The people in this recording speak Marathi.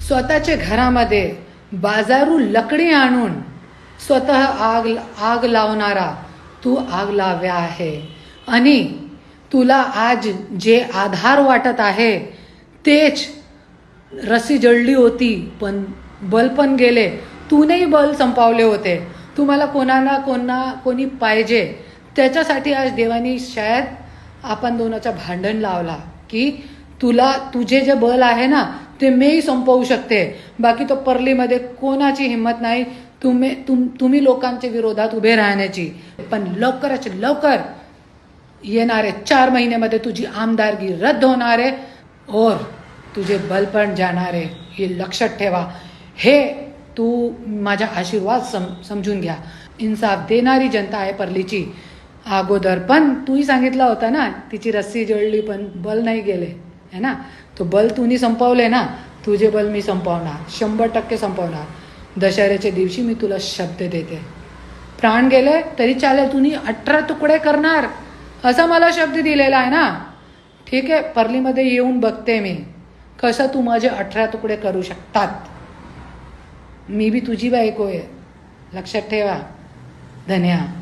स्वतःच्या घरामध्ये बाजारू लकडी आणून स्वतः आग लावणारा तू आग लाव्या आहे. आणि तुला आज जे आधार वाटत आहे तेच रस्सी जळली होती, पण बल पण गेले. तूनेही बल संपवले होते. तुम्हाला कोणी पाहिजे त्याच्यासाठी आज देवानी शायद आपण दोनाचं भांडण लावला की तुझे जे बल आहे ना ते मीही संपवू शकते. बाकी तो परलीमध्ये कोणाची हिंमत नाही तुम्ही लोकांच्या विरोधात उभे राहण्याची. पण लवकरच लवकर येणारे 4 महिन्यामध्ये तुझी आमदारगी रद्द होणार आहे और तुझे बल पण जाणार आहे. हे लक्षात ठेवा. हे तू माझा आशीर्वाद समजून घ्या. इन्साफ देणारी जनता आहे परलीची. अगोदर पण तूही सांगितलं होता ना तिची रस्सी जळली पण बल नाही गेले है ना. तो बल तुम्ही संपवले ना, तुझे बल मी संपवणार, 100% संपवणार. दशहऱ्याच्या दिवशी मी तुला शब्द देते. प्राण गेले तरी चालेल, तुम्ही 18 तुकडे करणार असा मला शब्द दिलेला आहे ना. ठीक आहे, परलीमध्ये येऊन बघते मी कसं तू माझे 18 तुकडे करू शकतात. मी बी तुझी बायको आहे, लक्षात ठेवा. धन्यवाद.